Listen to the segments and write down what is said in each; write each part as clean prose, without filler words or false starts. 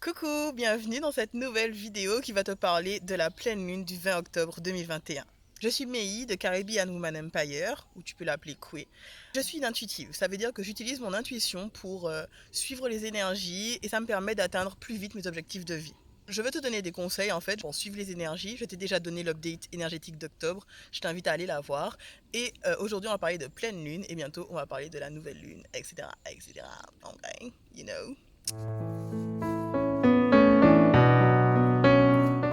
Coucou, bienvenue dans cette nouvelle vidéo qui va te parler de la pleine lune du 20 octobre 2021. Je suis Mei de Caribbean Woman Empire, ou tu peux l'appeler Kwe. Je suis une intuitive, ça veut dire que j'utilise mon intuition pour suivre les énergies et ça me permet d'atteindre plus vite mes objectifs de vie. Je veux te donner des conseils en fait pour suivre les énergies. Je t'ai déjà donné l'update énergétique d'octobre, je t'invite à aller la voir. Et aujourd'hui on va parler de pleine lune et bientôt on va parler de la nouvelle lune, etc. etc. Ok, you know.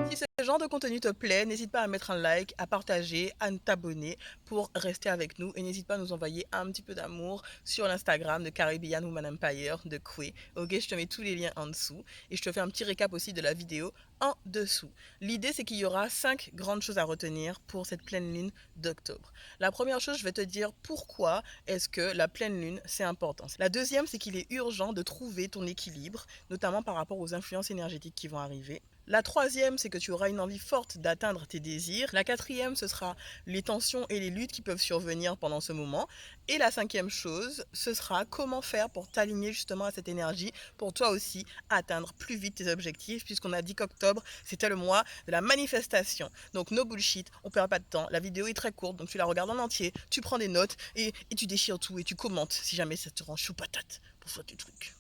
Si ce genre de contenu te plaît, n'hésite pas à mettre un like, à partager, à t'abonner pour rester avec nous et n'hésite pas à nous envoyer un petit peu d'amour sur l'Instagram de Caribbean Woman Empire de Kwe. Ok, je te mets tous les liens en dessous et je te fais un petit récap aussi de la vidéo en dessous. L'idée c'est qu'il y aura 5 grandes choses à retenir pour cette pleine lune d'octobre. La première chose, je vais te dire pourquoi est-ce que la pleine lune c'est important. La deuxième, c'est qu'il est urgent de trouver ton équilibre, notamment par rapport aux influences énergétiques qui vont arriver. La troisième, c'est que tu auras une envie forte d'atteindre tes désirs. La quatrième, ce sera les tensions et les luttes qui peuvent survenir pendant ce moment. Et la cinquième chose, ce sera comment faire pour t'aligner justement à cette énergie, pour toi aussi atteindre plus vite tes objectifs, puisqu'on a dit qu'octobre, c'était le mois de la manifestation. Donc no bullshit, on perd pas de temps. La vidéo est très courte, donc tu la regardes en entier, tu prends des notes et tu déchires tout et tu commentes si jamais ça te rend chou patate pour faire tes trucs.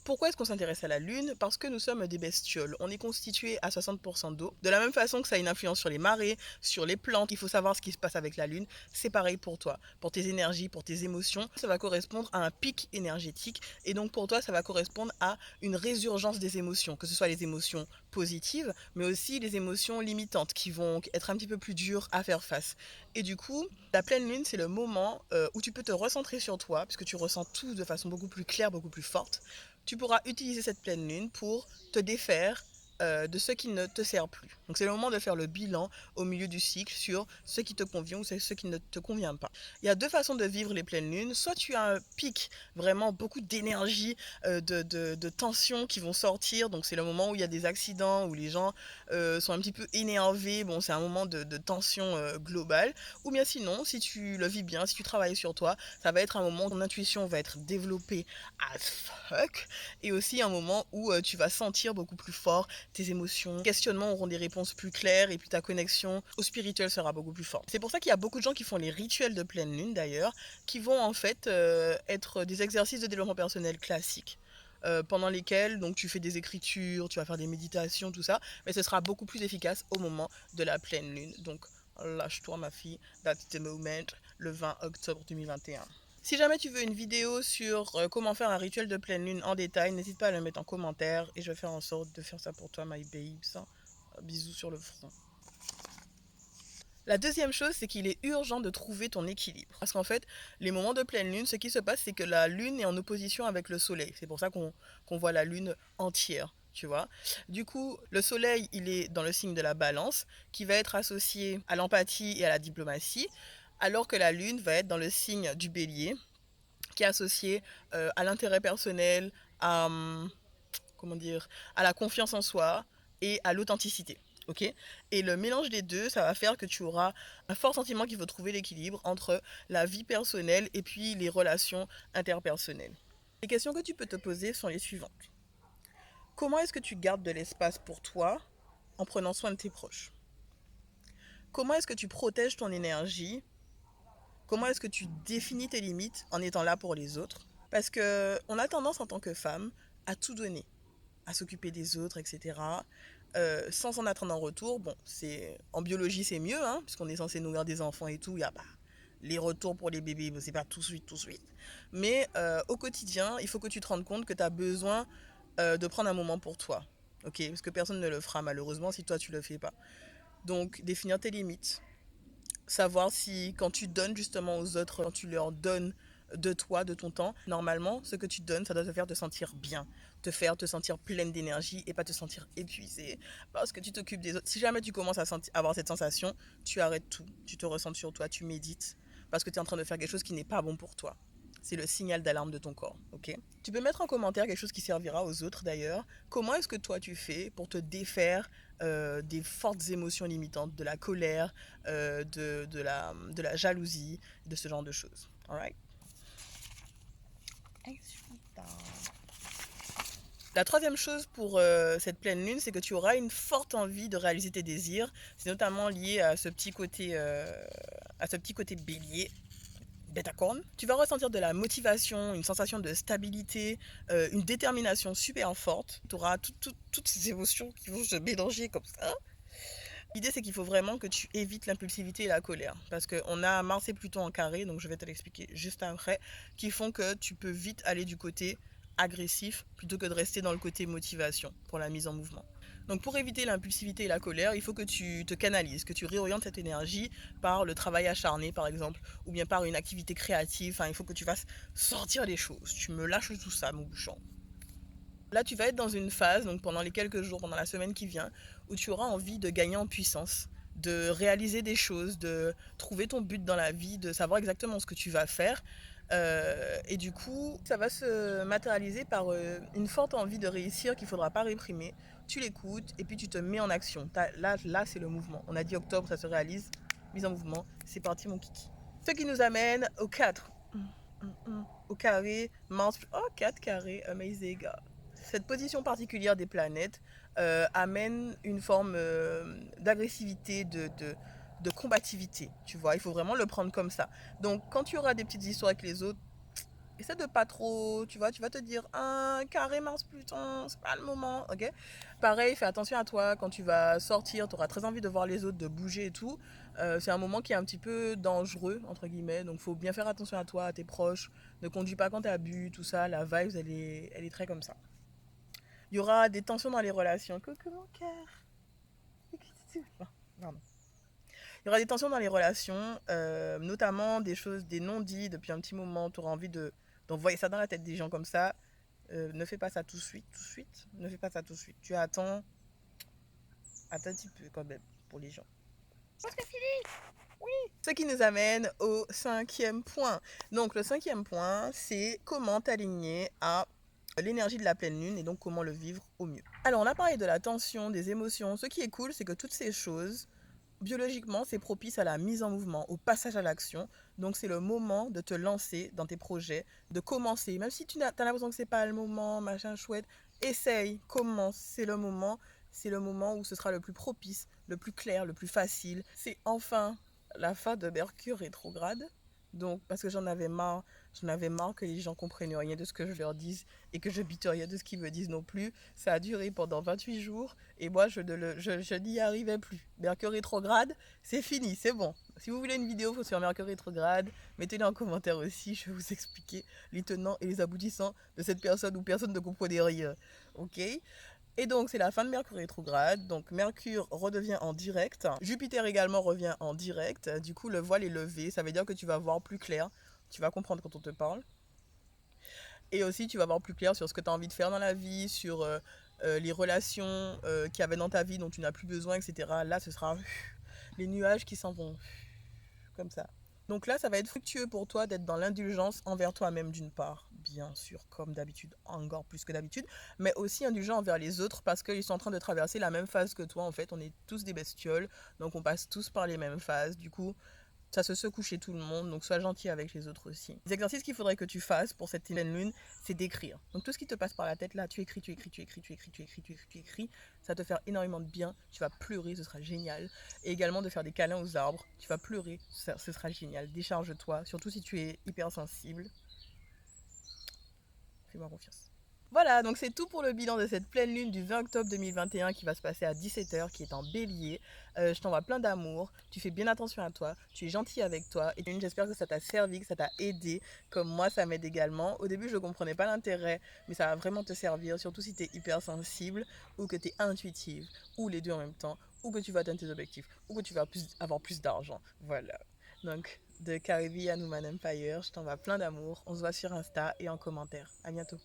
Pourquoi est-ce qu'on s'intéresse à la Lune? Parce que nous sommes des bestioles. On est constitué à 60% d'eau. De la même façon que ça a une influence sur les marées, sur les plantes, il faut savoir ce qui se passe avec la Lune. C'est pareil pour toi. Pour tes énergies, pour tes émotions, ça va correspondre à un pic énergétique. Et donc pour toi, ça va correspondre à une résurgence des émotions, que ce soit les émotions positives, mais aussi les émotions limitantes qui vont être un petit peu plus dures à faire face. Et du coup, la pleine lune, c'est le moment où tu peux te recentrer sur toi, puisque tu ressens tout de façon beaucoup plus claire, beaucoup plus forte. Tu pourras utiliser cette pleine lune pour te défaire de ce qui ne te sert plus. Donc c'est le moment de faire le bilan au milieu du cycle sur ce qui te convient ou ce qui ne te convient pas. Il y a deux façons de vivre les pleines lunes. Soit tu as un pic, vraiment beaucoup d'énergie, de tensions qui vont sortir. Donc c'est le moment où il y a des accidents, où les gens sont un petit peu énervés. Bon, c'est un moment de tension globale. Ou bien sinon, si tu le vis bien, si tu travailles sur toi, ça va être un moment où ton intuition va être développée as fuck. Et aussi un moment où tu vas sentir beaucoup plus fort tes émotions. Les questionnements auront des réponses plus claires et puis ta connexion au spirituel sera beaucoup plus forte. C'est pour ça qu'il y a beaucoup de gens qui font les rituels de pleine lune d'ailleurs, qui vont en fait être des exercices de développement personnel classiques. Pendant lesquels donc tu fais des écritures, tu vas faire des méditations, tout ça, mais ce sera beaucoup plus efficace au moment de la pleine lune. Donc lâche-toi ma fille, that's the moment, le 20 octobre 2021. Si jamais tu veux une vidéo sur comment faire un rituel de pleine lune en détail, n'hésite pas à le mettre en commentaire et je vais faire en sorte de faire ça pour toi, my babes. Bisous sur le front. La deuxième chose, c'est qu'il est urgent de trouver ton équilibre. Parce qu'en fait, les moments de pleine lune, ce qui se passe, c'est que la lune est en opposition avec le soleil. C'est pour ça qu'on voit la lune entière, tu vois. Du coup, le soleil, il est dans le signe de la balance, qui va être associé à l'empathie et à la diplomatie, alors que la lune va être dans le signe du bélier, qui est associé à l'intérêt personnel, à, comment dire, à la confiance en soi et à l'authenticité. Ok. Et le mélange des deux, ça va faire que tu auras un fort sentiment qu'il faut trouver l'équilibre entre la vie personnelle et puis les relations interpersonnelles. Les questions que tu peux te poser sont les suivantes. Comment est-ce que tu gardes de l'espace pour toi en prenant soin de tes proches? Comment est-ce que tu protèges ton énergie? Comment est-ce que tu définis tes limites en étant là pour les autres? Parce que on a tendance en tant que femme à tout donner, à s'occuper des autres, etc. Sans en attendre en retour. Bon, en biologie c'est mieux, hein, puisqu'on est censé nourrir des enfants et tout. Il y a pas les retours pour les bébés, c'est pas tout de suite, tout de suite. Mais au quotidien, il faut que tu te rendes compte que tu as besoin de prendre un moment pour toi. Ok, parce que personne ne le fera malheureusement si toi tu le fais pas. Donc définir tes limites, savoir si quand tu donnes justement aux autres, quand tu leur donnes de toi, de ton temps, normalement, ce que tu donnes, ça doit te faire te sentir bien, te faire te sentir pleine d'énergie et pas te sentir épuisée parce que tu t'occupes des autres. Si jamais tu commences à avoir cette sensation, tu arrêtes tout, tu te ressens sur toi, tu médites parce que tu es en train de faire quelque chose qui n'est pas bon pour toi. C'est le signal d'alarme de ton corps, ok? Tu peux mettre en commentaire quelque chose qui servira aux autres d'ailleurs. Comment est-ce que toi tu fais pour te défaire des fortes émotions limitantes, de la colère, de la jalousie, de ce genre de choses. Alright? La troisième chose pour cette pleine lune, c'est que tu auras une forte envie de réaliser tes désirs. C'est notamment lié à ce petit côté bélier. Bêta corne. Tu vas ressentir de la motivation, une sensation de stabilité, une détermination super forte. Tu auras toutes ces émotions qui vont se mélanger comme ça. L'idée, c'est qu'il faut vraiment que tu évites l'impulsivité et la colère. Parce qu'on a Mars et Pluton en carré, donc je vais te l'expliquer juste après, qui font que tu peux vite aller du côté agressif plutôt que de rester dans le côté motivation pour la mise en mouvement. Donc pour éviter l'impulsivité et la colère, il faut que tu te canalises, que tu réorientes cette énergie par le travail acharné par exemple, ou bien par une activité créative. Enfin, il faut que tu fasses sortir les choses. Tu me lâches tout ça, mon bouchon. Là, tu vas être dans une phase, donc pendant les quelques jours, pendant la semaine qui vient, où tu auras envie de gagner en puissance, de réaliser des choses, de trouver ton but dans la vie, de savoir exactement ce que tu vas faire. Et du coup, ça va se matérialiser par une forte envie de réussir qu'il ne faudra pas réprimer. Tu l'écoutes et puis tu te mets en action. Là c'est le mouvement. On a dit octobre, ça se réalise. Mise en mouvement. C'est parti, mon kiki. Ce qui nous amène au 4. Au carré, Mars. Oh, 4 carrés, amazing. Cette position particulière des planètes amène une forme d'agressivité, de combativité. Tu vois, il faut vraiment le prendre comme ça. Donc, quand tu auras des petites histoires avec les autres, essaie de pas trop, tu vois, tu vas te dire, ah, carré Mars Pluton, c'est pas le moment, ok. Pareil, fais attention à toi, quand tu vas sortir, tu auras très envie de voir les autres, de bouger et tout. C'est un moment qui est un petit peu dangereux, entre guillemets, donc faut bien faire attention à toi, à tes proches. Ne conduis pas quand tu as bu, tout ça, la vibe, elle est très comme ça. Il y aura des tensions dans les relations. Coucou mon cœur. Pardon. Il y aura des tensions dans les relations, notamment des choses, des non-dits depuis un petit moment. Tu auras envie d'envoyer ça dans la tête des gens comme ça. Ne fais pas ça tout de suite, tout de suite. Ne fais pas ça tout de suite. Tu attends un petit peu quand même pour les gens. Ce qui nous amène au cinquième point. Donc le cinquième point, c'est comment t'aligner à l'énergie de la pleine lune et donc comment le vivre au mieux. Alors on a parlé de la tension, des émotions. Ce qui est cool, c'est que toutes ces choses, biologiquement, c'est propice à la mise en mouvement, au passage à l'action. Donc c'est le moment de te lancer dans tes projets, de commencer. Même si tu as l'impression que c'est pas le moment, machin chouette, essaye, commence. C'est le moment où ce sera le plus propice, le plus clair, le plus facile. C'est enfin la fin de Mercure rétrograde. Donc, parce que j'en avais marre que les gens comprennent rien de ce que je leur dise et que je bite rien de ce qu'ils me disent non plus. Ça a duré pendant 28 jours et moi, je n'y arrivais plus. Mercure rétrograde, c'est fini, c'est bon. Si vous voulez une vidéo sur Mercure rétrograde, mettez-le en commentaire aussi, je vais vous expliquer les tenants et les aboutissants de cette personne où personne ne comprenait rien. Ok? Et donc, c'est la fin de Mercure rétrograde. Donc, Mercure redevient en direct. Jupiter également revient en direct. Du coup, le voile est levé. Ça veut dire que tu vas voir plus clair. Tu vas comprendre quand on te parle. Et aussi, tu vas voir plus clair sur ce que tu as envie de faire dans la vie, sur les relations qu'il y avait dans ta vie dont tu n'as plus besoin, etc. Là, ce sera les nuages qui s'en vont comme ça. Donc là, ça va être fructueux pour toi d'être dans l'indulgence envers toi-même d'une part, bien sûr, comme d'habitude, encore plus que d'habitude, mais aussi indulgent envers les autres parce qu'ils sont en train de traverser la même phase que toi. En fait, on est tous des bestioles, donc on passe tous par les mêmes phases. Du coup, ça se secoue chez tout le monde, donc sois gentil avec les autres aussi. Les exercices qu'il faudrait que tu fasses pour cette pleine lune, c'est d'écrire. Donc tout ce qui te passe par la tête là, tu écris, tu écris, tu écris, tu écris, tu écris, tu écris, tu écris. Ça va te faire énormément de bien, tu vas pleurer, ce sera génial. Et également de faire des câlins aux arbres, tu vas pleurer, ce sera génial. Décharge-toi, surtout si tu es hypersensible. Fais-moi confiance. Voilà, donc c'est tout pour le bilan de cette pleine lune du 20 octobre 2021 qui va se passer à 17h, qui est en bélier. Je t'envoie plein d'amour, tu fais bien attention à toi, tu es gentil avec toi et j'espère que ça t'a servi, que ça t'a aidé, comme moi ça m'aide également. Au début je ne comprenais pas l'intérêt, mais ça va vraiment te servir, surtout si tu es hypersensible ou que tu es intuitive, ou les deux en même temps, ou que tu vas atteindre tes objectifs, ou que tu vas avoir plus d'argent. Voilà. Donc, de Caribbean Woman Empire, je t'envoie plein d'amour, on se voit sur Insta et en commentaire. À bientôt.